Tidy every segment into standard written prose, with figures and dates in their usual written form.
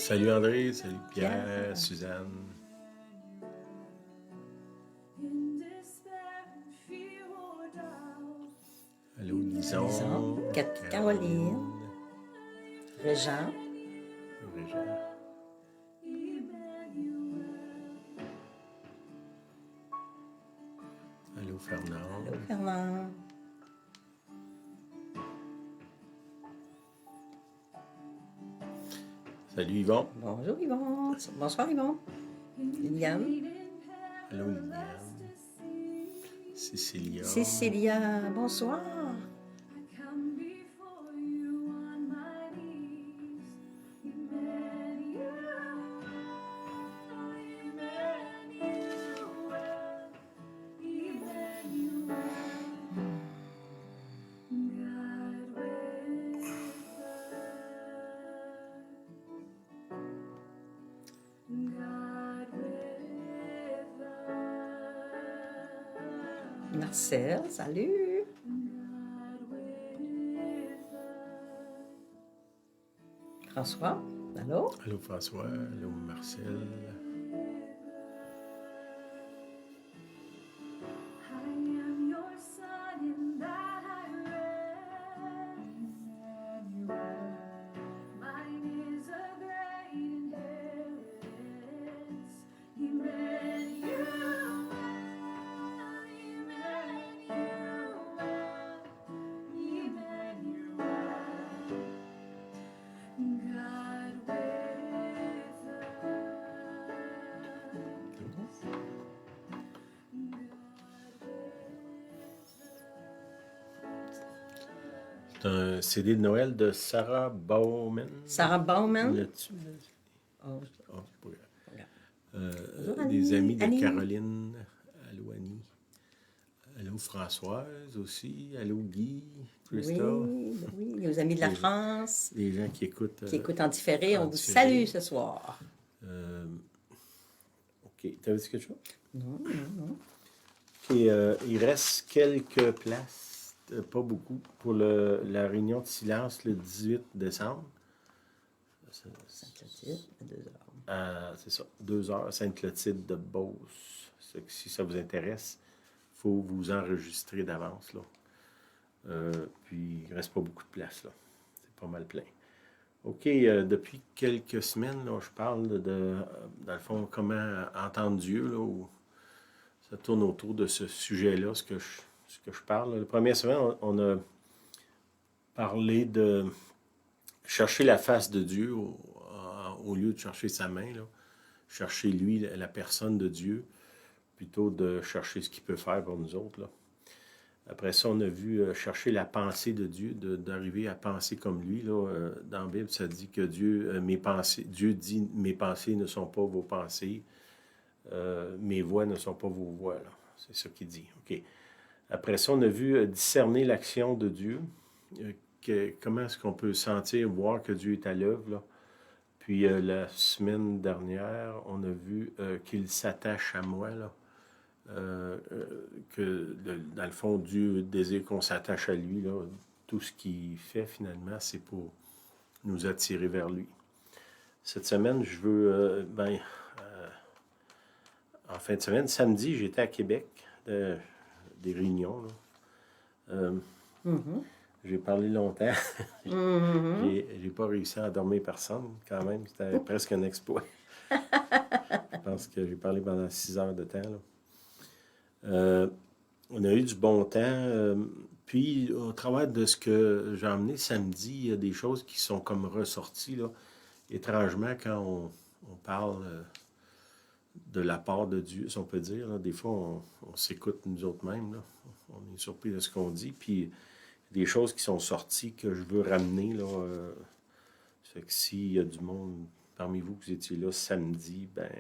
Salut André, salut Pierre, Suzanne. Allô Lison, Lison, Caroline, Régent, Régent. Allô Fernand. allô Fernand. Salut Yvon. Bonjour Yvon. Bonsoir Yvon. Liliane. Allô Liliane. Cécilia. Cécilia, bonsoir. Marcel, salut. François, allô. Allô François, allô Marcel. C'est un CD de Noël de Sarah Bauman. Sarah Bauman. Là-dessus, là. Oh, Oh, c'est pas grave. bonjour, Des amis de Annie. Caroline. Allô Annie. Allô Françoise aussi. Allô Guy, Christa. Oui, les amis de la Les- France Les gens qui écoutent. qui écoutent en différé, en on vous différé. salue ce soir. OK. T'avais dit quelque chose? Non. OK. Il reste quelques places, pas beaucoup, pour la réunion de silence le 18 décembre. Sainte-Clotilde, à 2 heures. C'est ça, 2 heures, Sainte-Clotilde de Beauce. Si ça vous intéresse, il faut vous enregistrer d'avance, là. Puis, il ne reste pas beaucoup de place, là. C'est pas mal plein. OK, depuis quelques semaines, là, je parle dans le fond, comment entendre Dieu, là, où ça tourne autour de ce sujet-là, ce que je parle. La première semaine, on a parlé de chercher la face de Dieu au lieu de chercher sa main, là. Chercher lui, la personne de Dieu, plutôt de chercher ce qu'il peut faire pour nous autres, là. Après ça, on a vu chercher la pensée de Dieu, d'arriver à penser comme lui. Là, dans la Bible, ça dit que Dieu dit mes pensées ne sont pas vos pensées, mes voix ne sont pas vos voix. Là. C'est ça qu'il dit. OK. Après ça, on a vu discerner l'action de Dieu. Comment est-ce qu'on peut sentir, voir que Dieu est à l'œuvre, là. Puis la semaine dernière, on a vu qu'il s'attache à moi, là. Dans le fond, Dieu désire qu'on s'attache à lui, là. Tout ce qu'il fait, finalement, c'est pour nous attirer vers lui. Cette semaine, je veux... en fin de semaine, samedi, j'étais à Québec, des réunions, là. J'ai parlé longtemps. J'ai pas réussi à endormir personne, quand même. C'était presque un exploit. Je pense que j'ai parlé pendant 6 heures de temps, là. On a eu du bon temps. Puis, au travers de ce que j'ai emmené samedi, il y a des choses qui sont comme ressorties, là. Étrangement, quand on parle de la part de Dieu, si on peut dire, là, des fois, on s'écoute nous autres mêmes, là. On est surpris de ce qu'on dit. Puis, des choses qui sont sorties que je veux ramener, là. Fait que s'il y a du monde parmi vous qui étiez là samedi, ben,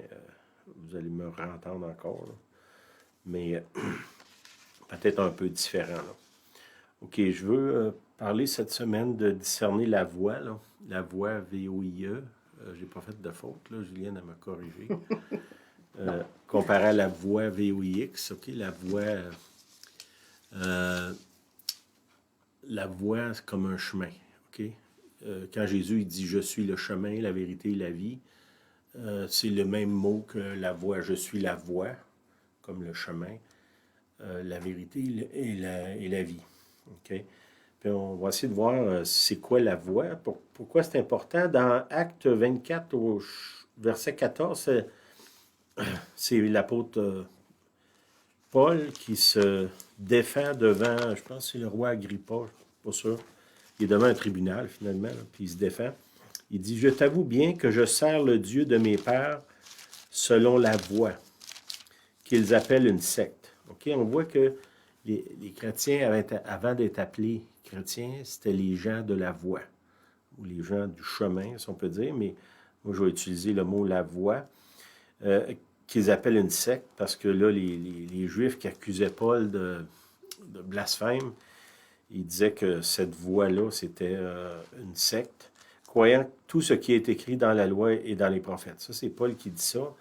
vous allez me entendre encore, là. Mais peut-être un peu différent, là. OK, je veux parler cette semaine de discerner la voix, là. La voix VOIE. J'ai pas fait de faute, là. Julienne, elle m'a corrigé. Comparé à la voix VOIX, OK, la voix, c'est comme un chemin, OK? quand Jésus il dit « Je suis le chemin, la vérité et la vie », c'est le même mot que la voie. Je suis la voie, comme le chemin, la vérité et la vie. OK? Puis on va essayer de voir c'est quoi la voie, pourquoi c'est important. Dans Acte 24, au verset 14, c'est l'apôtre Paul qui se défend devant, je pense que c'est le roi Agrippa, je ne suis pas sûr. Il est devant un tribunal, finalement, là, puis il se défend. Il dit « Je t'avoue bien que je sers le Dieu de mes pères selon la voie, qu'ils appellent une secte. » OK? On voit que les chrétiens, avant d'être appelés chrétiens, c'était les gens de la voie, ou les gens du chemin, si on peut dire, mais moi, je vais utiliser le mot « la voie », qu'ils appellent une secte, parce que là, les Juifs qui accusaient Paul de blasphème, ils disaient que cette voie-là, c'était une secte, croyant tout ce qui est écrit dans la loi et dans les prophètes. Ça, c'est Paul qui dit ça.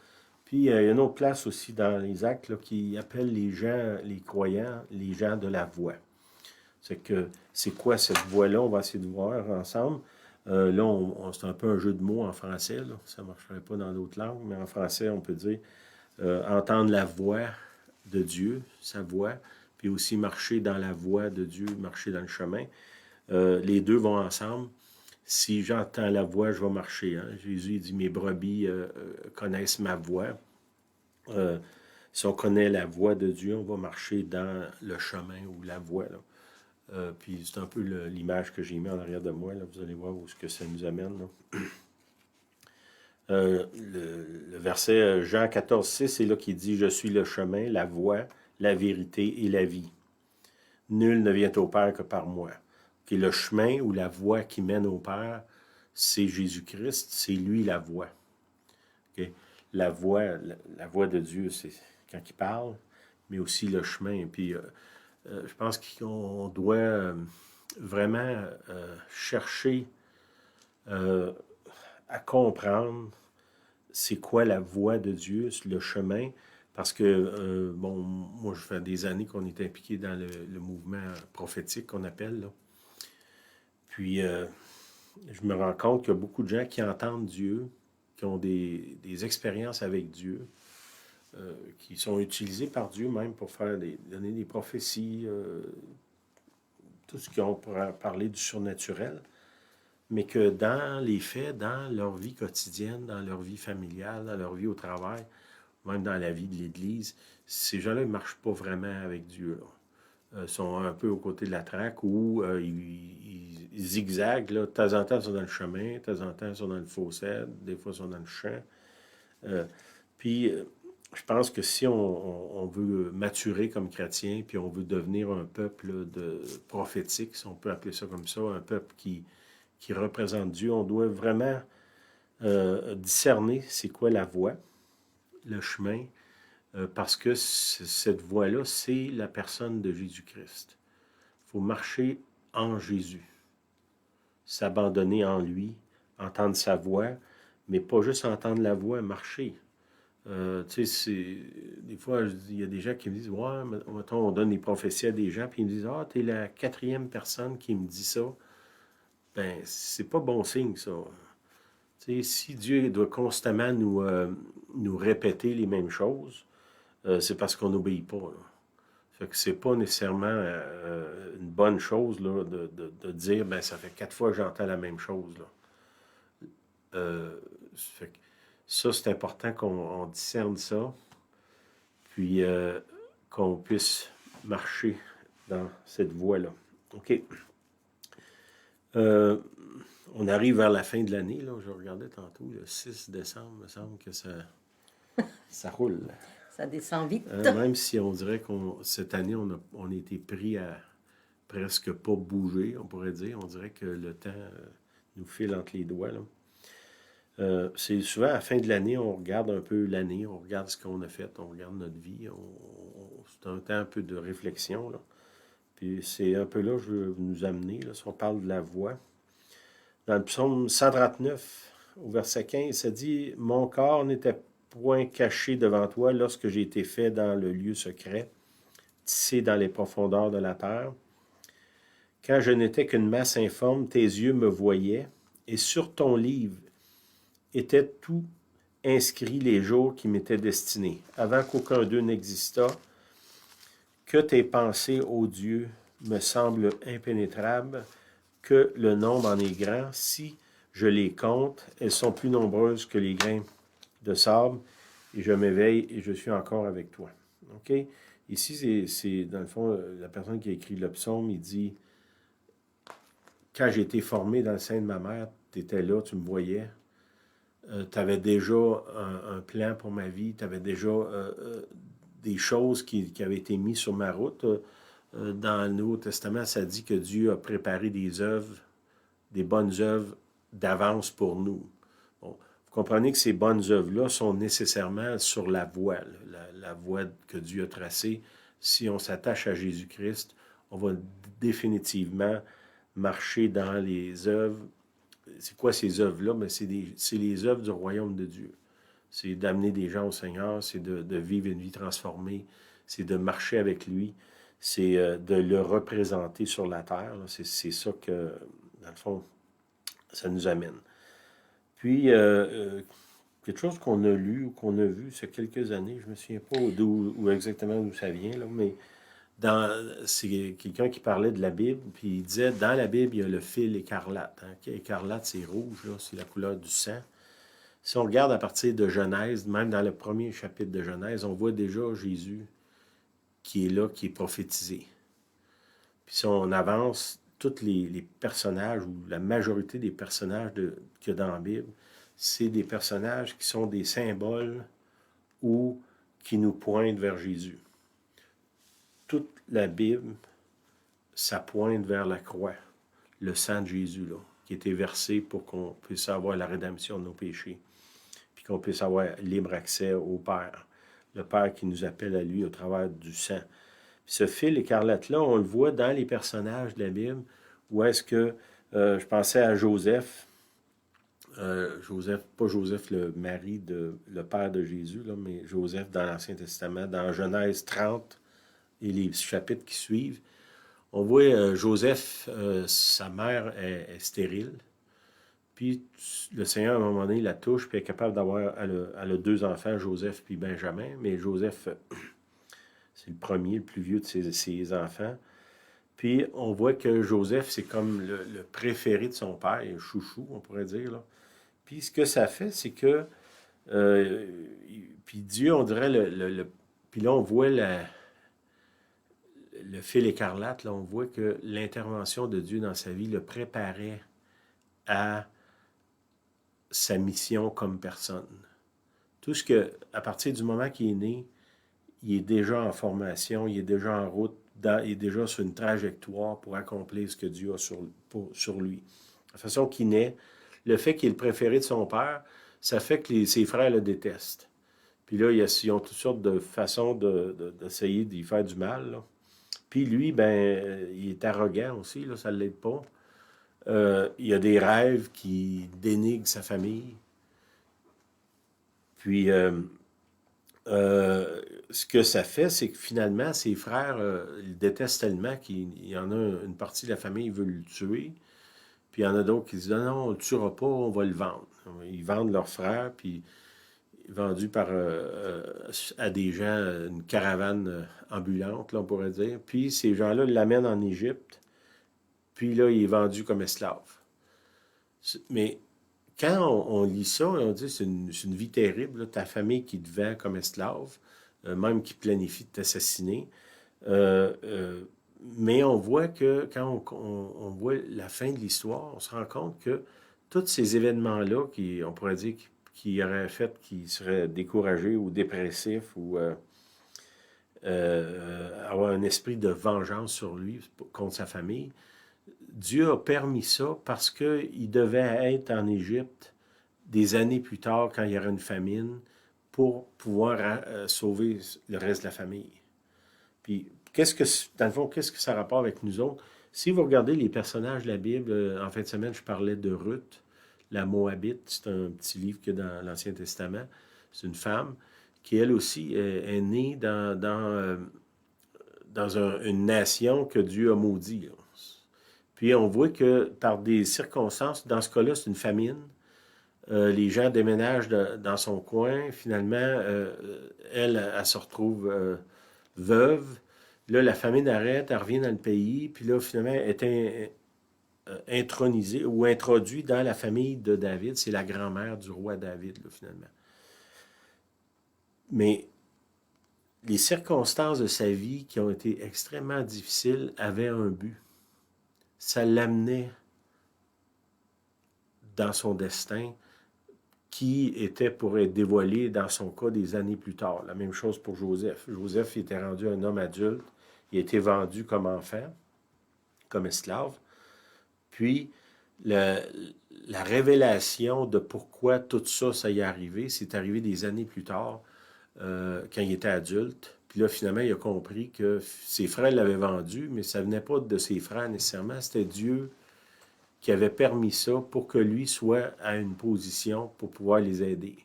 Puis, il y a une autre place aussi dans les Actes là, qui appelle les gens, les croyants, les gens de la voie. C'est quoi cette voie-là? On va essayer de voir ensemble. Là, c'est un peu un jeu de mots en français. Là. Ça ne marcherait pas dans d'autres langues, mais en français, on peut dire entendre la voix de Dieu, sa voix, puis aussi marcher dans la voie de Dieu, marcher dans le chemin. Les deux vont ensemble. Si j'entends la voix, je vais marcher. Hein? Jésus il dit, mes brebis connaissent ma voix. Si on connaît la voix de Dieu, on va marcher dans le chemin ou la voie. Là. Puis c'est un peu l'image que j'ai mis en arrière de moi. Là. Vous allez voir où ce que ça nous amène. Là. Le verset Jean 14, 6, c'est là qu'il dit « Je suis le chemin, la voie, la vérité et la vie. Nul ne vient au Père que par moi. » Okay, le chemin ou la voie qui mène au Père, c'est Jésus-Christ, c'est lui la voie. Okay? La voie de Dieu, c'est quand il parle, mais aussi le chemin. Puis je pense qu'on doit vraiment chercher à comprendre c'est quoi la voie de Dieu, le chemin, parce que, bon, moi, je fais des années qu'on est impliqué dans le mouvement prophétique qu'on appelle, là. Puis, je me rends compte qu'il y a beaucoup de gens qui entendent Dieu, qui ont des expériences avec Dieu, qui sont utilisés par Dieu même pour donner des prophéties, tout ce qu'ils ont pour parler du surnaturel, mais que dans les faits, dans leur vie quotidienne, dans leur vie familiale, dans leur vie au travail, même dans la vie de l'Église, ces gens-là ne marchent pas vraiment avec Dieu. Ils sont un peu aux côtés de la traque ou ils zigzaguent. Là. De temps en temps, ils sont dans le chemin, de temps en temps, ils sont dans le fossé, des fois, ils sont dans le champ. Puis, je pense que si on veut maturer comme chrétien, puis on veut devenir un peuple prophétique, si on peut appeler ça comme ça, un peuple qui représente Dieu, on doit vraiment discerner c'est quoi la voie, le chemin, parce que cette voie-là, c'est la personne de Jésus-Christ. Il faut marcher en Jésus, s'abandonner en lui, entendre sa voix, mais pas juste entendre la voix, marcher. Tu sais, des fois, il y a des gens qui me disent « Ouais, mettons, on donne des prophéties à des gens, puis ils me disent « Ah, t'es la 4e personne qui me dit ça. » Ben, c'est pas bon signe, ça. Tu sais, si Dieu doit constamment nous répéter les mêmes choses, c'est parce qu'on n'obéit pas. Là. Fait que c'est pas nécessairement une bonne chose là, de dire ben ça fait 4 fois que j'entends la même chose. Là. Fait que ça, c'est important qu'on discerne ça, puis qu'on puisse marcher dans cette voie-là. OK. On arrive vers la fin de l'année. Là. Je regardais tantôt, le 6 décembre, il me semble que ça roule. Ça descend vite. Même si on dirait qu'on cette année, on a été pris à presque pas bouger, on pourrait dire. On dirait que le temps nous file entre les doigts. Là. C'est souvent à la fin de l'année, on regarde un peu l'année, on regarde ce qu'on a fait, on regarde notre vie. C'est un temps un peu de réflexion. Là. Puis c'est un peu là que je veux nous amener. Là, si on parle de la voix. Dans le psaume 139, au verset 15, ça dit « Mon corps n'était point caché devant toi lorsque j'ai été fait dans le lieu secret, tissé dans les profondeurs de la terre. Quand je n'étais qu'une masse informe, tes yeux me voyaient, et sur ton livre étaient tout inscrits les jours qui m'étaient destinés, avant qu'aucun d'eux n'existât, que tes pensées, ô Dieu, me semblent impénétrables, que le nombre en est grand. Si je les compte, elles sont plus nombreuses que les grains de sable, et je m'éveille et je suis encore avec toi. OK? Ici, c'est dans le fond, la personne qui a écrit le psaume, il dit, quand j'ai été formé dans le sein de ma mère, tu étais là, tu me voyais. Tu avais déjà un plan pour ma vie, tu avais déjà des choses qui avaient été mises sur ma route. Dans le Nouveau Testament, ça dit que Dieu a préparé des œuvres, des bonnes œuvres d'avance pour nous. Bon, vous comprenez que ces bonnes œuvres-là sont nécessairement sur la voie, la voie que Dieu a tracée. Si on s'attache à Jésus-Christ, on va définitivement marcher dans les œuvres. C'est quoi ces œuvres-là? Ben, c'est les œuvres du royaume de Dieu. C'est d'amener des gens au Seigneur, c'est de vivre une vie transformée, c'est de marcher avec lui, c'est de le représenter sur la terre. C'est ça que, dans le fond, ça nous amène. Puis, quelque chose qu'on a lu ou qu'on a vu il y a quelques années, je ne me souviens pas où exactement d'où ça vient, là, mais c'est quelqu'un qui parlait de la Bible, puis il disait, dans la Bible, il y a le fil écarlate. Hein. Écarlate, c'est rouge, là, c'est la couleur du sang. Si on regarde à partir de Genèse, même dans le premier chapitre de Genèse, on voit déjà Jésus qui est là, qui est prophétisé. Puis si on avance, tous les personnages, ou la majorité des personnages qu'il y a dans la Bible, c'est des personnages qui sont des symboles ou qui nous pointent vers Jésus. Toute la Bible, ça pointe vers la croix, le sang de Jésus, là, qui a été versé pour qu'on puisse avoir la rédemption de nos péchés, puis qu'on puisse avoir libre accès au Père, le Père qui nous appelle à lui au travers du sang. Puis ce fil écarlate-là, on le voit dans les personnages de la Bible, où est-ce que, je pensais à Joseph, pas Joseph le mari, le père de Jésus, là, mais Joseph dans l'Ancien Testament, dans Genèse 30 et les chapitres qui suivent, on voit Joseph, sa mère est stérile, puis le Seigneur, à un moment donné, la touche, puis elle est capable d'avoir, elle a deux enfants, Joseph puis Benjamin, mais Joseph, c'est le premier, le plus vieux de ses enfants. Puis on voit que Joseph, c'est comme le préféré de son père, le chouchou, on pourrait dire, là. Puis ce que ça fait, c'est que, puis Dieu, on dirait, puis là, on voit le fil écarlate, là, on voit que l'intervention de Dieu dans sa vie le préparait à sa mission comme personne. Tout ce que, à partir du moment qu'il est né, il est déjà en formation, il est déjà en route, il est déjà sur une trajectoire pour accomplir ce que Dieu a sur lui. La façon qu'il naît, le fait qu'il est le préféré de son père, ça fait que ses frères le détestent. Puis là, ils ont toutes sortes de façons d'essayer d'y faire du mal, là. Puis lui, ben, il est arrogant aussi, là, ça ne l'aide pas. Il a des rêves qui dénigrent sa famille. Puis, ce que ça fait, c'est que finalement, ses frères, ils le détestent tellement qu'il y en a une partie de la famille qui veut le tuer. Puis il y en a d'autres qui disent, non, non, on ne le tuera pas, on va le vendre. Ils vendent leur frère, puis vendu à des gens, une caravane ambulante, là, on pourrait dire. Puis ces gens-là l'amènent en Égypte, puis là, il est vendu comme esclave. Mais quand on lit ça, on dit c'est une vie terrible, là, ta famille qui te vend comme esclave, même qui planifie de t'assassiner. Mais on voit que quand on voit la fin de l'histoire, on se rend compte que tous ces événements-là, on pourrait dire qui auraient fait qu'il serait découragé ou dépressif ou avoir un esprit de vengeance sur lui contre sa famille, Dieu a permis ça parce qu'il devait être en Égypte des années plus tard quand il y aurait une famine pour pouvoir sauver le reste de la famille. Puis, dans le fond, qu'est-ce que ça a rapport avec nous autres? Si vous regardez les personnages de la Bible, en fin de semaine, je parlais de Ruth, la Moabite. C'est un petit livre qu'il y a dans l'Ancien Testament. C'est une femme qui, elle aussi, est née dans une nation que Dieu a maudit, là. Puis on voit que par des circonstances, dans ce cas-là, c'est une famine. Les gens déménagent dans son coin. Finalement, elle se retrouve veuve. Là, la famine arrête, elle revient dans le pays. Puis là, finalement, elle est intronisée ou introduite dans la famille de David. C'est la grand-mère du roi David, là, finalement. Mais les circonstances de sa vie qui ont été extrêmement difficiles avaient un but. Ça l'amenait dans son destin qui était pour être dévoilé dans son cas des années plus tard. La même chose pour Joseph. Joseph était rendu un homme adulte. Il a été vendu comme enfant, comme esclave. Puis, la révélation de pourquoi tout ça, ça y est arrivé, c'est arrivé des années plus tard, quand il était adulte. Puis là, finalement, il a compris que ses frères l'avaient vendu, mais ça ne venait pas de ses frères nécessairement. C'était Dieu qui avait permis ça pour que lui soit à une position pour pouvoir les aider.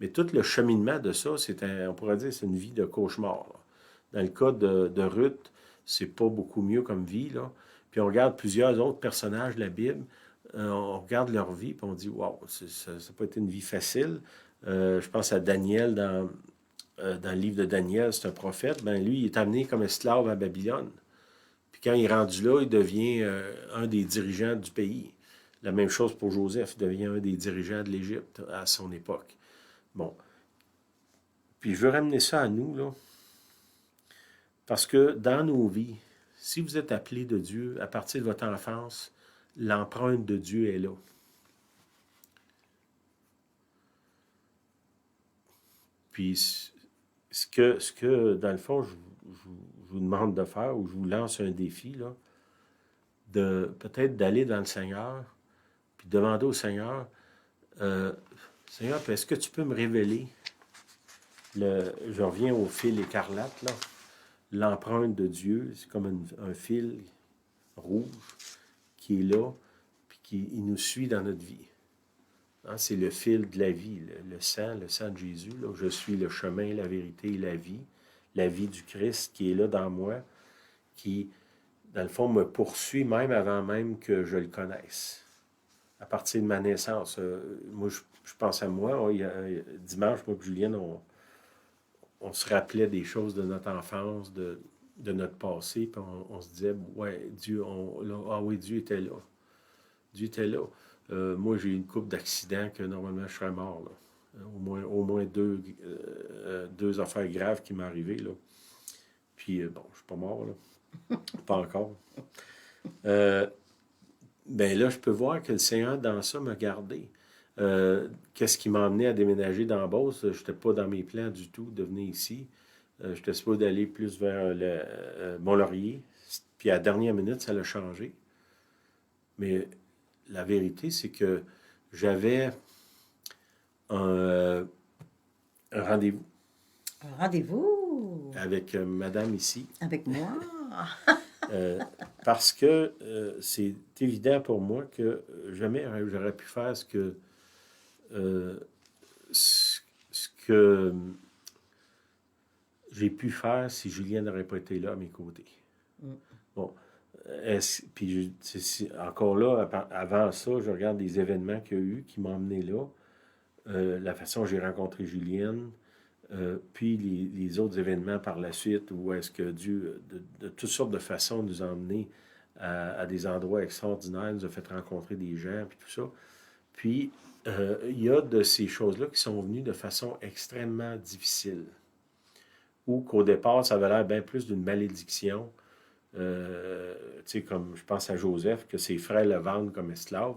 Mais tout le cheminement de ça, on pourrait dire, c'est une vie de cauchemar. Là. Dans le cas de Ruth, c'est pas beaucoup mieux comme vie. Là. Puis on regarde plusieurs autres personnages de la Bible, on regarde leur vie, puis on dit, wow, ça n'a pas été une vie facile. Je pense à Daniel dans le livre de Daniel, c'est un prophète. Ben lui, il est amené comme esclave à Babylone. Puis quand il est rendu là, il devient un des dirigeants du pays. La même chose pour Joseph, il devient un des dirigeants de l'Égypte à son époque. Bon. Puis je veux ramener ça à nous, là. Parce que dans nos vies, si vous êtes appelé de Dieu, à partir de votre enfance, l'empreinte de Dieu est là. Puis ce que dans le fond, je vous demande de faire, ou je vous lance un défi, là, de peut-être d'aller dans le Seigneur, puis demander au Seigneur, Seigneur, est-ce que tu peux me révéler, je reviens au fil écarlate, là, l'empreinte de Dieu, c'est comme un fil rouge qui est là, puis qui il nous suit dans notre vie. Hein, c'est le fil de la vie, le sang de Jésus. Là, je suis le chemin, la vérité et la vie du Christ qui est là dans moi, qui, dans le fond, me poursuit même avant même que je le connaisse. À partir de ma naissance. Moi, je pense à moi. Dimanche, moi et Julienne, on se rappelait des choses de notre enfance, de notre passé, puis on se disait, ouais, Dieu, oui, Dieu était là. Dieu était là. Moi, j'ai eu une couple d'accidents que normalement je serais mort. Là. Au moins deux affaires graves qui m'ont arrivé. Là. Puis, bon, je suis pas mort. Là. Pas encore. Ben là, je peux voir que le Seigneur, dans ça, m'a gardé. Qu'est-ce qui m'a amené à déménager dans Beauce? Je n'étais pas dans mes plans du tout de venir ici. J'étais supposé d'aller plus vers Mont-Laurier. Puis à la dernière minute, ça l'a changé. Mais la vérité, c'est que j'avais un rendez-vous. Un rendez-vous Avec madame ici. avec moi. Parce que c'est évident pour moi que jamais j'aurais pu faire ce que j'ai pu faire si Julien n'aurait pas été là à mes côtés. Bon. Puis encore là, avant ça, je regarde les événements qu'il y a eu qui m'ont emmené là. La façon dont j'ai rencontré Julienne, puis les autres événements par la suite, où est-ce que Dieu, de toutes sortes de façons, nous a emmenés à des endroits extraordinaires, nous a fait rencontrer des gens, puis tout ça. Puis, il y a de ces choses-là qui sont venues de façon extrêmement difficile, ou qu'au départ, ça avait l'air bien plus d'une malédiction. Tu sais, comme je pense à Joseph, que ses frères le vendent comme esclave.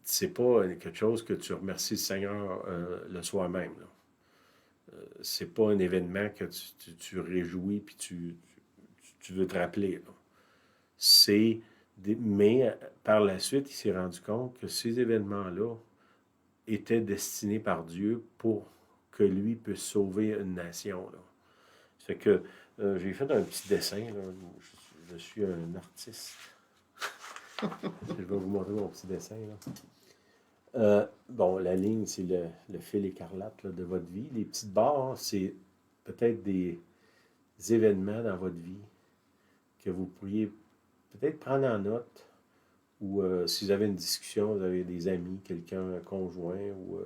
C'est pas quelque chose que tu remercies le Seigneur le soir même. Là. C'est pas un événement que tu réjouis puis tu veux te rappeler. Là. Mais par la suite, il s'est rendu compte que ces événements-là étaient destinés par Dieu pour que lui puisse sauver une nation. Là. Ça fait que j'ai fait un petit dessin. Là. Je suis un artiste. Je vais vous montrer mon petit dessin. Là. Bon, la ligne, c'est le fil écarlate là, de votre vie. Les petites barres, c'est peut-être des événements dans votre vie que vous pourriez peut-être prendre en note, ou si vous avez une discussion, vous avez des amis, quelqu'un, un conjoint, ou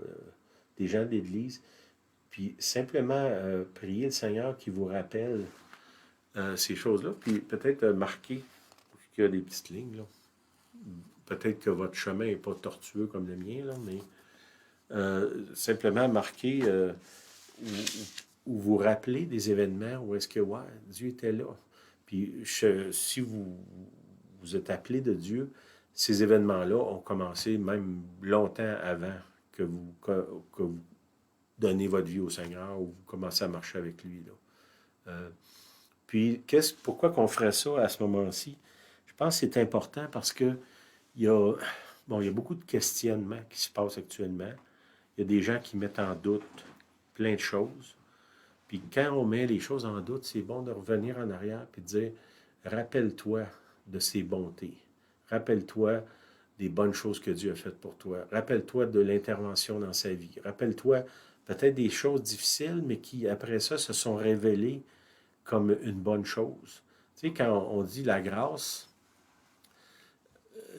des gens de l'Église, puis simplement prier le Seigneur qui vous rappelle ces choses-là, puis peut-être marquer qu'il y a des petites lignes, là. Peut-être que votre chemin n'est pas tortueux comme le mien, là, mais simplement marquer ou, ou vous rappeler des événements où est-ce que ouais, Dieu était là. Puis si vous êtes appelé de Dieu, ces événements-là ont commencé même longtemps avant que vous donnez votre vie au Seigneur ou vous commencez à marcher avec lui, là. Puis, pourquoi qu'on ferait ça à ce moment-ci? Je pense que c'est important parce que il y a, il y a beaucoup de questionnements qui se passent actuellement. Il y a des gens qui mettent en doute plein de choses. Puis quand on met les choses en doute, c'est bon de revenir en arrière et de dire, rappelle-toi de ses bontés. Rappelle-toi des bonnes choses que Dieu a faites pour toi. Rappelle-toi de l'intervention dans sa vie. Rappelle-toi peut-être des choses difficiles, mais qui, après ça, se sont révélées comme une bonne chose. Tu sais, quand on dit la grâce,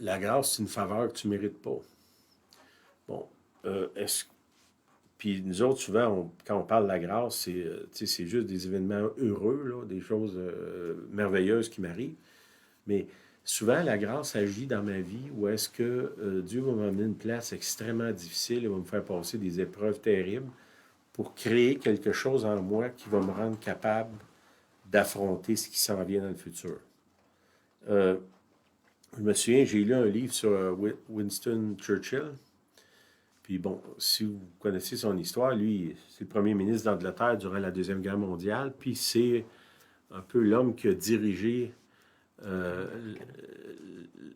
c'est une faveur que tu ne mérites pas. Bon, puis nous autres, souvent, quand on parle de la grâce, c'est juste des événements heureux, là, des choses merveilleuses qui m'arrivent. Mais souvent, la grâce agit dans ma vie où est-ce que Dieu va m'amener une place extrêmement difficile, il va me faire passer des épreuves terribles pour créer quelque chose en moi qui va me rendre capable d'affronter ce qui s'en vient dans le futur. Je me souviens, j'ai lu un livre sur Winston Churchill. Puis bon, si vous connaissez son histoire, lui, c'est le premier ministre d'Angleterre durant la Deuxième Guerre mondiale. Puis c'est un peu l'homme qui a dirigé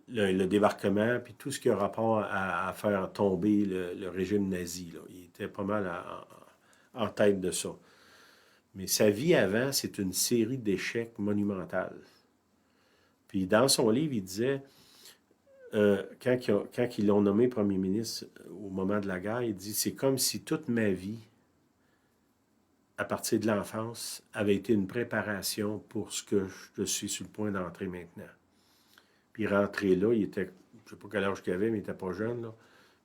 le débarquement, puis tout ce qui a rapport à faire tomber le régime nazi, là. Il était pas mal en tête de ça. Mais sa vie avant, c'est une série d'échecs monumentales. Puis dans son livre, il disait, quand ils l'ont nommé premier ministre au moment de la guerre, il dit, c'est comme si toute ma vie, à partir de l'enfance, avait été une préparation pour ce que je suis sur le point d'entrer maintenant. Puis rentré là, il était, je ne sais pas quel âge qu'il avait, mais il n'était pas jeune, là.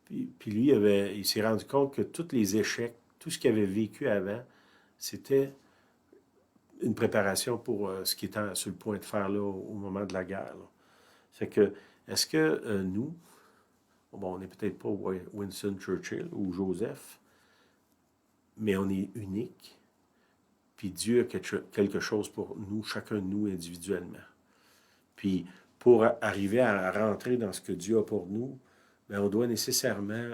Puis lui, il s'est rendu compte que tous les échecs, tout ce qu'il avait vécu avant, c'était une préparation pour ce qu'il était sur le point de faire là au moment de la guerre, là. C'est que, est-ce que nous, bon, on n'est peut-être pas Winston Churchill ou Joseph, mais on est unique, puis Dieu a quelque chose pour nous, chacun de nous individuellement. Puis, pour arriver à rentrer dans ce que Dieu a pour nous, bien, on doit nécessairement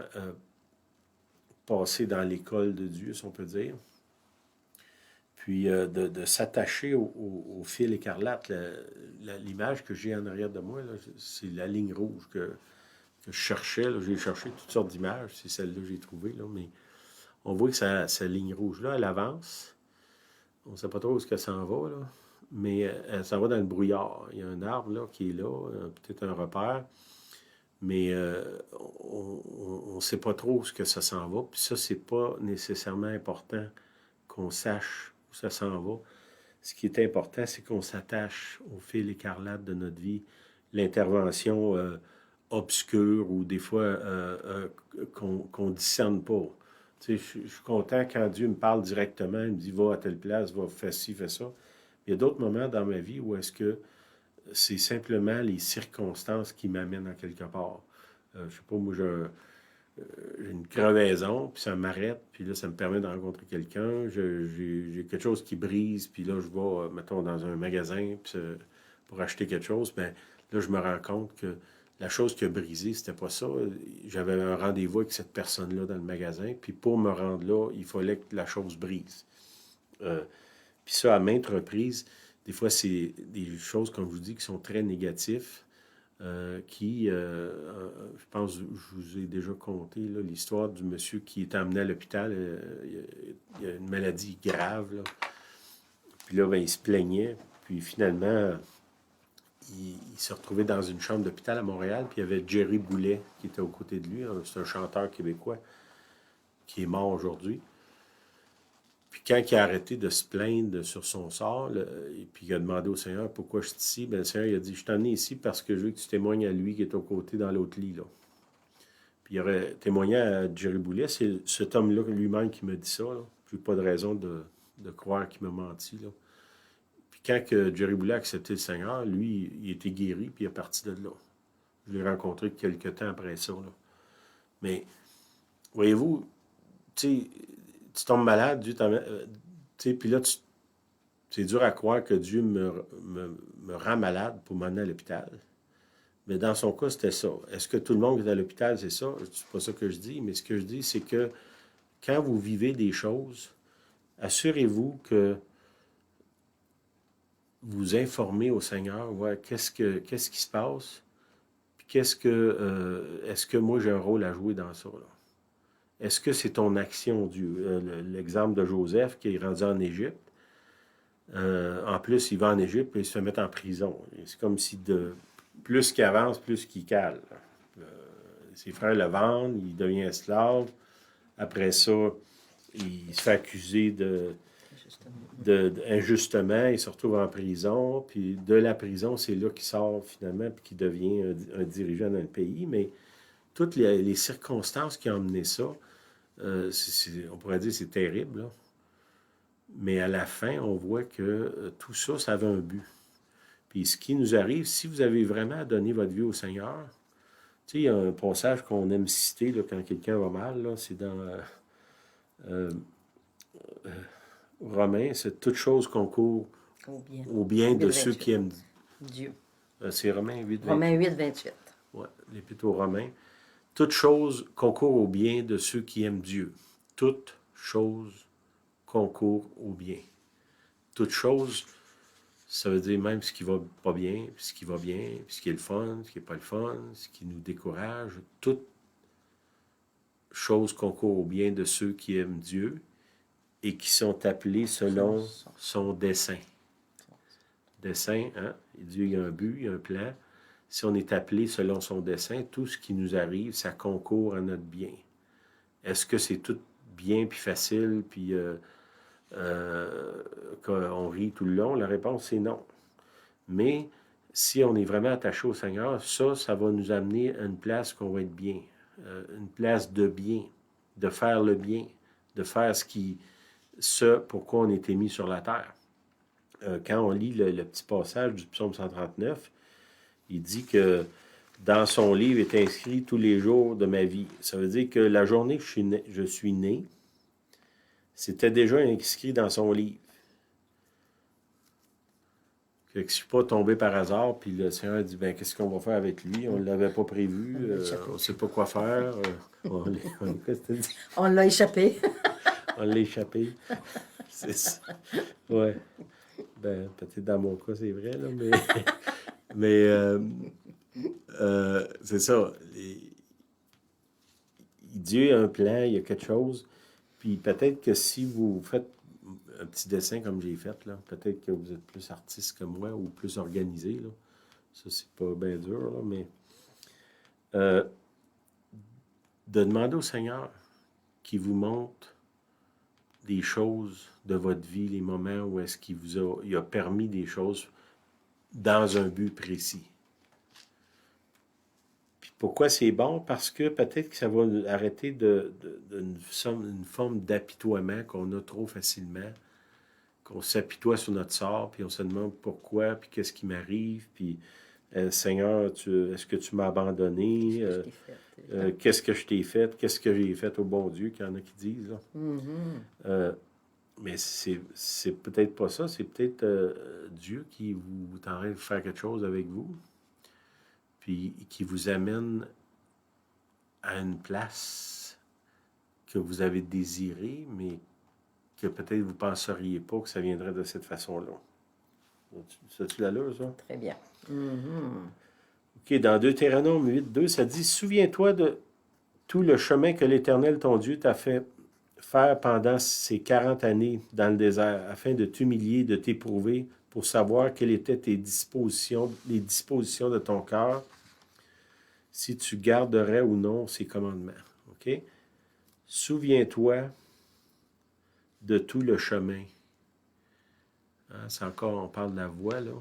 passer dans l'école de Dieu, si on peut dire. Puis de s'attacher au fil écarlate. L'image que j'ai en arrière de moi, là, c'est la ligne rouge que je cherchais. Là. J'ai cherché toutes sortes d'images, c'est celle-là que j'ai trouvée. Là, mais on voit que cette ligne rouge-là, elle avance. On ne sait pas trop où est-ce qu'elle s'en va, là. Mais elle s'en va dans le brouillard. Il y a un arbre là, qui est là, peut-être un repère. Mais on ne sait pas trop où ce que ça s'en va. Puis ça, c'est pas nécessairement important qu'on sache où ça s'en va. Ce qui est important, c'est qu'on s'attache au fil écarlate de notre vie, l'intervention obscure ou des fois qu'on ne discerne pas. Tu sais, je suis content quand Dieu me parle directement, il me dit « va à telle place, va, fais ci, fais ça ». Il y a d'autres moments dans ma vie où est-ce que c'est simplement les circonstances qui m'amènent à quelque part. Je sais pas, moi, j'ai une crevaison, puis ça m'arrête, puis là, ça me permet de rencontrer quelqu'un. J'ai quelque chose qui brise, puis là, je vais, mettons, dans un magasin pour acheter quelque chose. Bien, là, je me rends compte que la chose qui a brisé, c'était pas ça. J'avais un rendez-vous avec cette personne-là dans le magasin, puis pour me rendre là, il fallait que la chose brise. Puis ça, à maintes reprises, des fois, c'est des choses, comme je vous dis, qui sont très négatifs. Je pense, je vous ai déjà conté l'histoire du monsieur qui est emmené à l'hôpital. Il a une maladie grave, là. Puis là, ben, il se plaignait. Puis finalement, il s'est retrouvé dans une chambre d'hôpital à Montréal. Puis il y avait Jerry Boulet qui était aux côtés de lui. C'est un chanteur québécois qui est mort aujourd'hui. Puis quand il a arrêté de se plaindre sur son sort, et puis il a demandé au Seigneur pourquoi je suis ici, bien, le Seigneur il a dit, je t'en ai ici parce que je veux que tu témoignes à lui qui est au côté dans l'autre lit. Là. Puis il aurait témoigné à Jerry Boulet, c'est cet homme-là lui-même qui m'a dit ça. Je n'ai pas de raison de croire qu'il m'a menti. Là. Puis quand que Jerry Boulet a accepté le Seigneur, lui, il était guéri, puis il est parti de là. Je l'ai rencontré quelques temps après ça. Là. Mais, voyez-vous, tu sais, tu tombes malade, Dieu puis là, c'est dur à croire que Dieu me rend malade pour m'emmener à l'hôpital. Mais dans son cas, c'était ça. Est-ce que tout le monde est à l'hôpital, c'est ça? C'est pas ça que je dis, mais ce que je dis, c'est que quand vous vivez des choses, assurez-vous que vous informez au Seigneur, ouais, qu'est-ce qui se passe, puis est-ce que moi j'ai un rôle à jouer dans ça, là? Est-ce que c'est ton action, Dieu? L'exemple de Joseph qui est rendu en Égypte, en plus, il va en Égypte et il se fait mettre en prison. C'est comme si plus qu'il avance, plus qu'il cale. Ses frères le vendent, il devient esclave. Après ça, il se fait accuser injustement, il se retrouve en prison. Puis de la prison, c'est là qu'il sort finalement puis qu'il devient un dirigeant dans le pays. Mais toutes les circonstances qui ont amené ça, on pourrait dire que c'est terrible, là. Mais à la fin, on voit que tout ça, ça avait un but. Puis ce qui nous arrive, si vous avez vraiment donné votre vie au Seigneur, tu sais, il y a un passage qu'on aime citer là, quand quelqu'un va mal, là, c'est dans Romains, c'est toute chose concourt au bien de ceux qui aiment Dieu. C'est Romains 8, 28. Romains 8, 28. Oui, l'Épître aux Romains. Toute chose concourt au bien de ceux qui aiment Dieu. Toute chose concourt au bien. Toute chose, ça veut dire même ce qui va pas bien, puis ce qui va bien, puis ce qui est le fun, ce qui n'est pas le fun, ce qui nous décourage. Toute chose concourt au bien de ceux qui aiment Dieu et qui sont appelés selon son dessein. Dessein, hein? Dieu, il y a un but, il y a un plan. Si on est appelé selon son dessein, tout ce qui nous arrive, ça concourt à notre bien. Est-ce que c'est tout bien puis facile, puis qu'on rit tout le long? La réponse, c'est non. Mais si on est vraiment attaché au Seigneur, ça va nous amener à une place qu'on va être bien. Une place de bien, de faire le bien, de faire ce pourquoi on a été mis sur la terre. Quand on lit le petit passage du psaume 139, il dit que dans son livre est inscrit tous les jours de ma vie. Ça veut dire que la journée que je suis né, c'était déjà inscrit dans son livre. Que je ne suis pas tombé par hasard, puis le Seigneur dit, ben qu'est-ce qu'on va faire avec lui? On ne l'avait pas prévu, on ne sait pas quoi faire. On l'a échappé. On l'a échappé. C'est ça. Ouais. Ben, peut-être dans mon cas, c'est vrai, là, mais c'est ça. Dieu a un plan, il y a quelque chose. Puis peut-être que si vous faites un petit dessin comme j'ai fait, là, peut-être que vous êtes plus artiste que moi ou plus organisé. Là. Ça, c'est pas bien dur, là, mais de demander au Seigneur qu'il vous montre des choses de votre vie, les moments où est-ce qu'il il a permis des choses dans un but précis. Puis pourquoi c'est bon? Parce que peut-être que ça va arrêter une forme d'apitoiement qu'on a trop facilement, qu'on s'apitoie sur notre sort, puis on se demande pourquoi, puis qu'est-ce qui m'arrive, puis Seigneur, est-ce que tu m'as abandonné? Qu'est-ce que je t'ai fait? Qu'est-ce que j'ai fait au bon Dieu? Qu'il y en a qui disent. Là. Mm-hmm. Mais c'est peut-être pas ça. C'est peut-être Dieu qui vous est en train de faire quelque chose avec vous, puis qui vous amène à une place que vous avez désirée, mais que peut-être vous ne penseriez pas que ça viendrait de cette façon-là. C'est-tu l'allure, ça? Très bien. Mm-hmm. OK, dans Deutéronome 8, 2, ça dit « Souviens-toi de tout le chemin que l'Éternel, ton Dieu, t'a fait faire pendant ces 40 années dans le désert, afin de t'humilier, de t'éprouver, pour savoir quelles étaient les dispositions de ton cœur, si tu garderais ou non ces commandements. » OK? Souviens-toi de tout le chemin. Hein, c'est encore, on parle de la voie, là.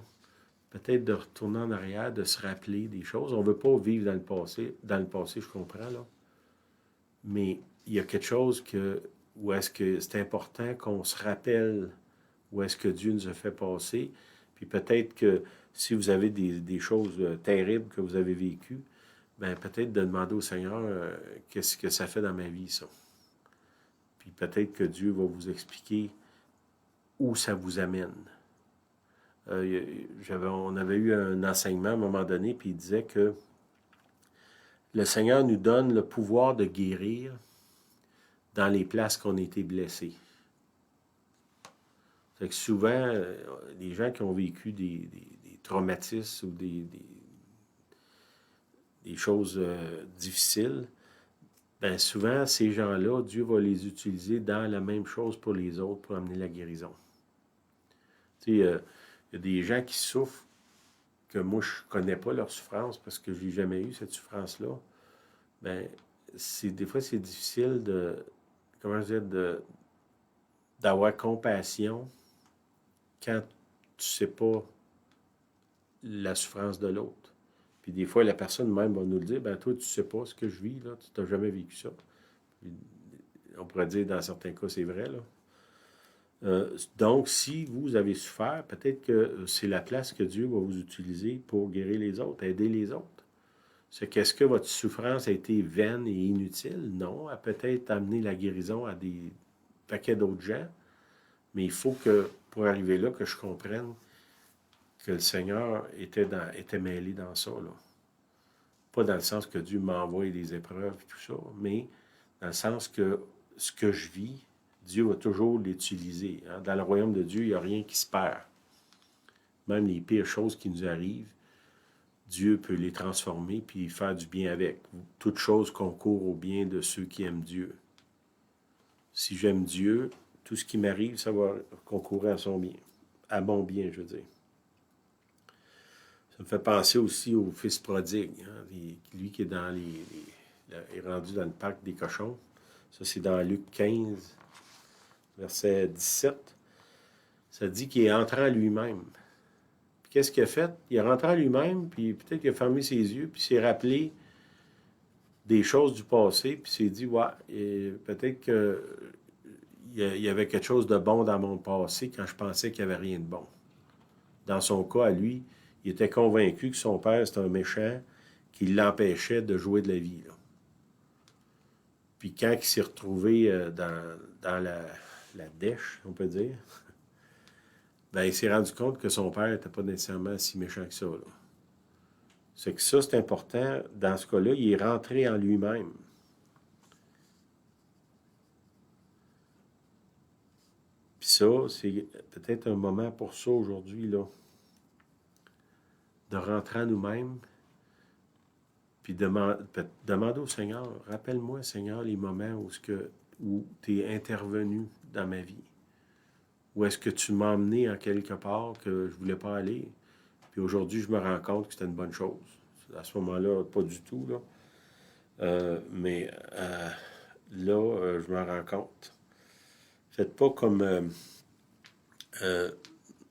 Peut-être de retourner en arrière, de se rappeler des choses. On ne veut pas vivre dans le passé. Dans le passé, je comprends, là. Mais il y a quelque chose où est-ce que c'est important qu'on se rappelle où est-ce que Dieu nous a fait passer. Puis peut-être que si vous avez des choses terribles que vous avez vécues, bien peut-être de demander au Seigneur qu'est-ce que ça fait dans ma vie, ça. Puis peut-être que Dieu va vous expliquer où ça vous amène. On avait eu un enseignement à un moment donné, puis il disait que le Seigneur nous donne le pouvoir de guérir dans les places qu'on a été blessés. Fait que souvent, les gens qui ont vécu des traumatismes ou des choses difficiles, bien souvent, ces gens-là, Dieu va les utiliser dans la même chose pour les autres pour amener la guérison. Tu sais, il y a des gens qui souffrent que moi, je ne connais pas leur souffrance parce que je n'ai jamais eu cette souffrance-là. Bien, des fois, c'est difficile d'avoir compassion quand tu ne sais pas la souffrance de l'autre. Puis des fois, la personne même va nous le dire, ben toi, tu ne sais pas ce que je vis, là, tu n'as jamais vécu ça. Puis, on pourrait dire, dans certains cas, c'est vrai, là. Donc, si vous avez souffert, peut-être que c'est la place que Dieu va vous utiliser pour guérir les autres, aider les autres. C'est qu'est-ce que votre souffrance a été vaine et inutile? Non, elle a peut-être amené la guérison à des paquets d'autres gens, mais il faut que, pour arriver là, que je comprenne que le Seigneur était mêlé dans ça, là. Pas dans le sens que Dieu m'envoie des épreuves et tout ça, mais dans le sens que ce que je vis, Dieu va toujours l'utiliser. Hein? Dans le royaume de Dieu, il n'y a rien qui se perd. Même les pires choses qui nous arrivent, Dieu peut les transformer puis faire du bien avec. Toute chose concourt au bien de ceux qui aiment Dieu. Si j'aime Dieu, tout ce qui m'arrive, ça va concourir à son bien. À mon bien, je veux dire. Ça me fait penser aussi au fils prodigue. Hein? Lui qui est est rendu dans le parc des cochons. Ça, c'est dans Luc 15, verset 17. Ça dit qu'il est entré en lui-même. Puis qu'est-ce qu'il a fait? Il est rentré en lui-même, puis peut-être qu'il a fermé ses yeux, puis s'est rappelé des choses du passé, puis s'est dit, ouais, peut-être qu'il y avait quelque chose de bon dans mon passé quand je pensais qu'il n'y avait rien de bon. Dans son cas, à lui, il était convaincu que son père, c'était un méchant qui l'empêchait de jouer de la vie, là. Puis quand il s'est retrouvé dans la dèche, on peut dire, ben il s'est rendu compte que son père n'était pas nécessairement si méchant que ça, là. C'est que ça, c'est important. Dans ce cas-là, il est rentré en lui-même. Puis ça, c'est peut-être un moment pour ça aujourd'hui, là, de rentrer en nous-mêmes, puis demander au Seigneur, rappelle-moi, Seigneur, les moments où tu es intervenu dans ma vie. Où est-ce que tu m'as emmené en quelque part que je ne voulais pas aller. Puis aujourd'hui, je me rends compte que c'était une bonne chose. À ce moment-là, pas du tout, là. Mais là, je me rends compte. Faites pas comme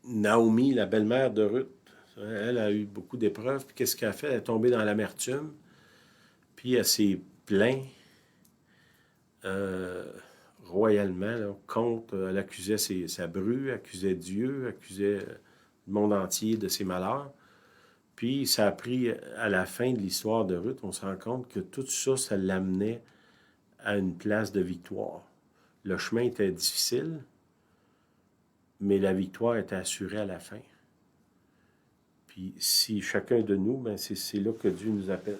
Naomi, la belle-mère de Ruth. Elle a eu beaucoup d'épreuves. Puis qu'est-ce qu'elle a fait? Elle est tombée dans l'amertume. Puis elle s'est plainte royalement là, contre. Elle accusait sa bru, accusait Dieu, accusait le monde entier de ses malheurs. Puis ça a pris, à la fin de l'histoire de Ruth, on se rend compte que tout ça, ça l'amenait à une place de victoire. Le chemin était difficile, mais la victoire était assurée à la fin. Puis si chacun de nous, ben c'est là que Dieu nous appelle.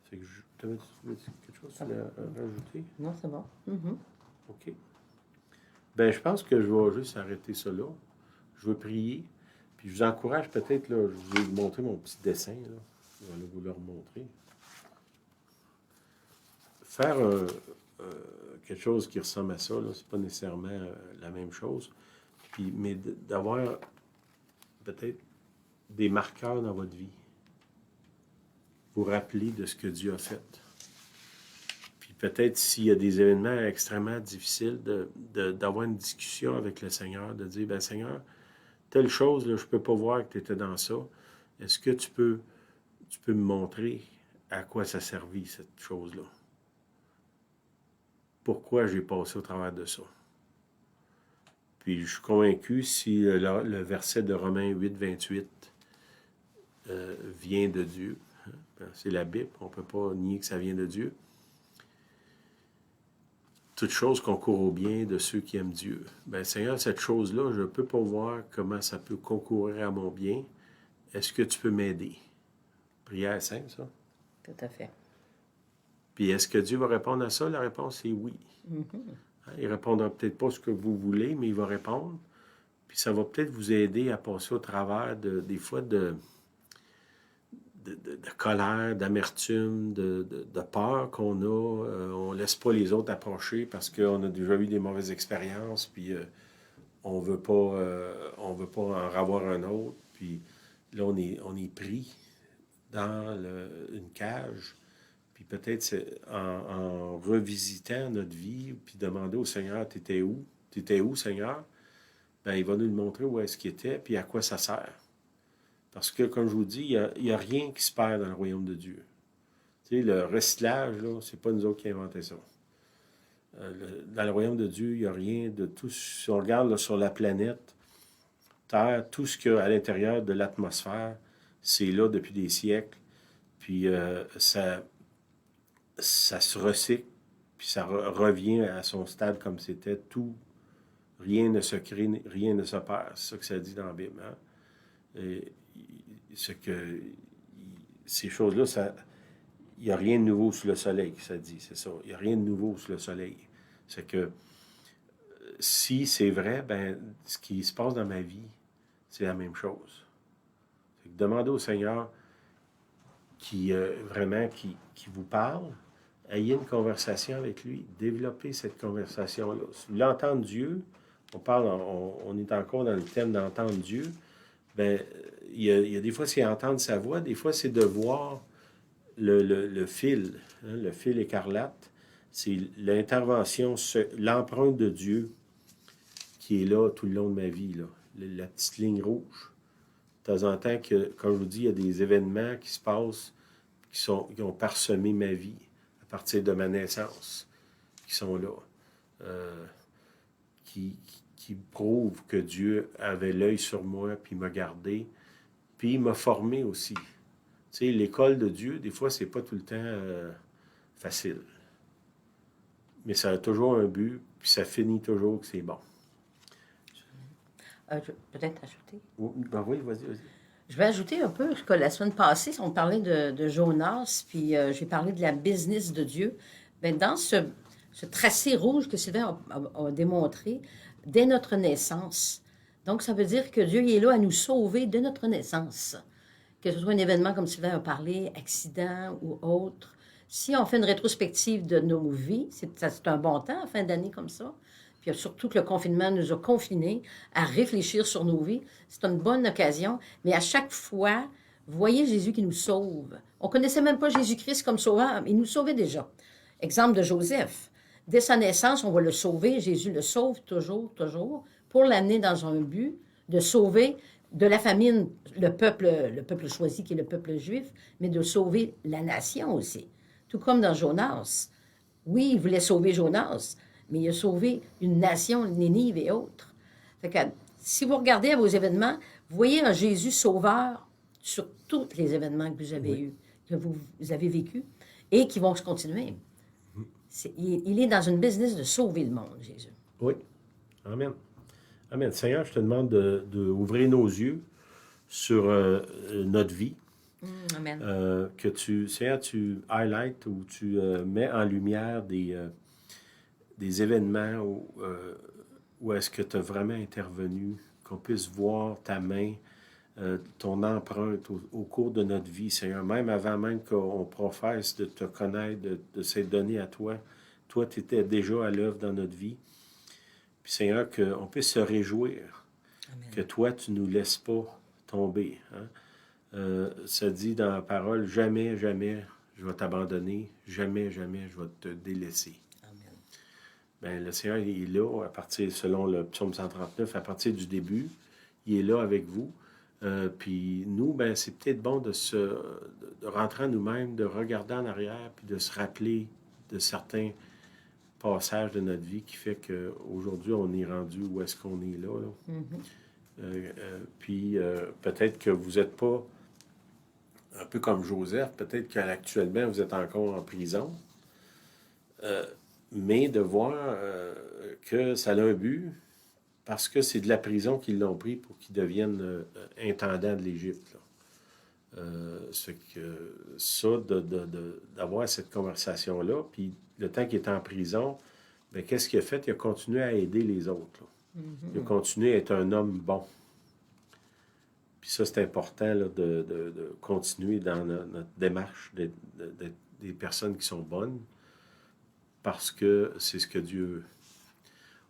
C'est que tu avais quelque chose à rajouter? Non, c'est bon. Mm-hmm. OK. Ben je pense que je vais juste arrêter ça là. Je veux prier. Puis je vous encourage peut-être, là, je vais vous montrer mon petit dessin, là. Je vais vous le remontrer. Faire quelque chose qui ressemble à ça, là, c'est pas nécessairement la même chose. Puis, mais d'avoir peut-être des marqueurs dans votre vie. Vous rappeler de ce que Dieu a fait. Puis peut-être s'il y a des événements extrêmement difficiles, d'avoir une discussion avec le Seigneur, de dire, ben Seigneur, telle chose, là, je ne peux pas voir que tu étais dans ça. Est-ce que tu peux me montrer à quoi ça servit, cette chose-là? Pourquoi j'ai passé au travers de ça? Puis je suis convaincu, si le verset de Romains 8, 28 vient de Dieu, hein, c'est la Bible, on ne peut pas nier que ça vient de Dieu. Toute chose concourt au bien de ceux qui aiment Dieu. Ben Seigneur, cette chose-là, je ne peux pas voir comment ça peut concourir à mon bien. Est-ce que tu peux m'aider? Prière simple, ça. Tout à fait. Puis est-ce que Dieu va répondre à ça? La réponse est oui. Il ne répondra peut-être pas ce que vous voulez, mais il va répondre. Puis ça va peut-être vous aider à passer au travers des fois de colère, d'amertume, de peur qu'on a. On ne laisse pas les autres approcher parce qu'on a déjà eu des mauvaises expériences, puis on veut pas en avoir un autre. Puis là, on est pris dans une cage. Puis peut-être en revisitant notre vie, puis demander au Seigneur, t'étais où? T'étais où, Seigneur? Ben, il va nous le montrer où est-ce qu'il était, puis à quoi ça sert. Parce que, comme je vous dis, il n'y a rien qui se perd dans le royaume de Dieu. Tu sais, le recyclage, là, c'est pas nous autres qui avons inventé ça. Dans le royaume de Dieu, il n'y a rien de tout. Si on regarde là, sur la planète Terre, tout ce qu'il y a à l'intérieur de l'atmosphère, c'est là depuis des siècles. Puis ça se recycle, puis ça revient à son stade comme c'était. Tout, rien ne se crée, rien ne se perd. C'est ça que ça dit dans la Bible. Hein? Et, ces choses-là, il n'y a rien de nouveau sous le soleil, ça dit, c'est ça. Il n'y a rien de nouveau sous le soleil. C'est que si c'est vrai, ben ce qui se passe dans ma vie, c'est la même chose. C'est que demandez au Seigneur vraiment qui vous parle, ayez une conversation avec lui, développez cette conversation-là. Si vous voulez entendre Dieu, on est encore dans le thème d'entendre Dieu, ben il y a des fois, c'est entendre sa voix, des fois, c'est de voir le fil, hein, le fil écarlate. C'est l'intervention, l'empreinte de Dieu qui est là tout le long de ma vie, là. La petite ligne rouge. De temps en temps, comme je vous dis, il y a des événements qui se passent, qui ont parsemé ma vie à partir de ma naissance, qui sont là, qui prouvent que Dieu avait l'œil sur moi, puis m'a gardé, puis il m'a formé aussi. Tu sais, l'école de Dieu, des fois, c'est pas tout le temps facile. Mais ça a toujours un but, puis ça finit toujours que c'est bon. Peut-être ajouter? Ben oui, vas-y. Je vais ajouter un peu que la semaine passée, on parlait de Jonas, puis j'ai parlé de la business de Dieu. Bien, dans ce tracé rouge que Sylvain a démontré, dès notre naissance. Donc, ça veut dire que Dieu est là à nous sauver dès notre naissance. Que ce soit un événement, comme Sylvain a parlé, accident ou autre. Si on fait une rétrospective de nos vies, c'est un bon temps, en fin d'année comme ça. Puis surtout que le confinement nous a confinés à réfléchir sur nos vies. C'est une bonne occasion. Mais à chaque fois, voyez Jésus qui nous sauve. On ne connaissait même pas Jésus-Christ comme sauveur, mais il nous sauvait déjà. Exemple de Joseph. Dès sa naissance, on va le sauver. Jésus le sauve toujours, pour l'amener dans un but de sauver de la famine le peuple choisi qui est le peuple juif, mais de sauver la nation aussi. Tout comme dans Jonas. Oui, il voulait sauver Jonas, mais il a sauvé une nation, Nénive et autres. Fait que, si vous regardez à vos événements, vous voyez un Jésus sauveur sur tous les événements que vous avez eus, que vous avez vécus et qui vont se continuer. Il est dans une business de sauver le monde, Jésus. Oui. Amen. Amen. Seigneur, je te demande d'ouvrir nos yeux sur notre vie. Amen. Seigneur, tu highlights ou tu mets en lumière des événements où est-ce que tu as vraiment intervenu, qu'on puisse voir ta main, ton empreinte au cours de notre vie, Seigneur. Même avant même qu'on professe de te connaître, de s'être donné à toi, toi, tu étais déjà à l'œuvre dans notre vie. Puis, Seigneur, qu'on puisse se réjouir. Amen. Que toi, tu ne nous laisses pas tomber. Hein? Ça dit dans la parole, jamais, jamais, je vais t'abandonner, jamais, jamais je vais te délaisser. Amen. Bien, le Seigneur, il est là, à partir, selon le psaume 139, à partir du début, il est là avec vous. Puis nous, ben, c'est peut-être bon de rentrer en nous-mêmes, de regarder en arrière, puis de se rappeler de certains passages de notre vie qui fait qu'aujourd'hui, on est rendu où est-ce qu'on est là. Puis peut-être que vous n'êtes pas un peu comme Joseph, peut-être qu'actuellement, vous êtes encore en prison, mais de voir que ça a un but, parce que c'est de la prison qu'ils l'ont pris pour qu'il devienne intendant de l'Égypte. C'est que ça, d'avoir cette conversation-là, puis le temps qu'il était en prison, bien, qu'est-ce qu'il a fait? Il a continué à aider les autres. Il a continué à être un homme bon. Puis ça, c'est important là, de continuer dans notre démarche d'être des personnes qui sont bonnes, parce que c'est ce que Dieu veut.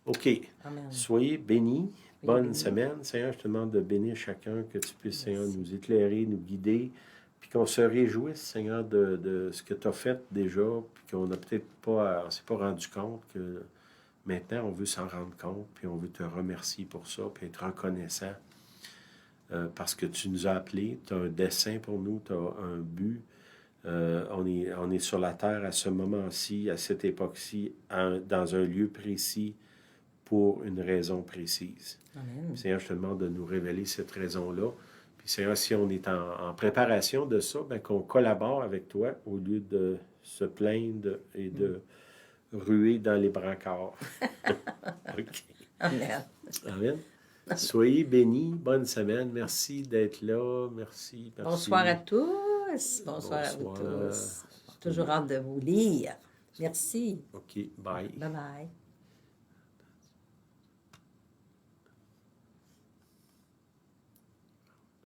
OK. Amen. Soyez bénis. Bonne bénis. semaine. Seigneur, je te demande de bénir chacun, que tu puisses, Seigneur, Merci. nous éclairer, nous guider, puis qu'on se réjouisse, Seigneur, de ce que tu as fait déjà, puis qu'on n'a peut-être pas, on s'est pas rendu compte que maintenant, on veut s'en rendre compte, puis on veut te remercier pour ça, puis être reconnaissant, parce que tu nous as appelés, tu as un dessein pour nous, tu as un but. On est sur la terre à ce moment-ci, à cette époque-ci, dans un lieu précis, pour une raison précise. Amen. Seigneur, je te demande de nous révéler cette raison-là. Puis Seigneur, si on est en préparation de ça, bien, qu'on collabore avec toi au lieu de se plaindre et de ruer dans les brancards. OK. Amen. Amen. Soyez bénis. Bonne semaine. Merci d'être là. Merci. Bonsoir à tous. Bonsoir à vous tous. Toujours hâte de vous lire. Merci. OK. Bye. Bye bye.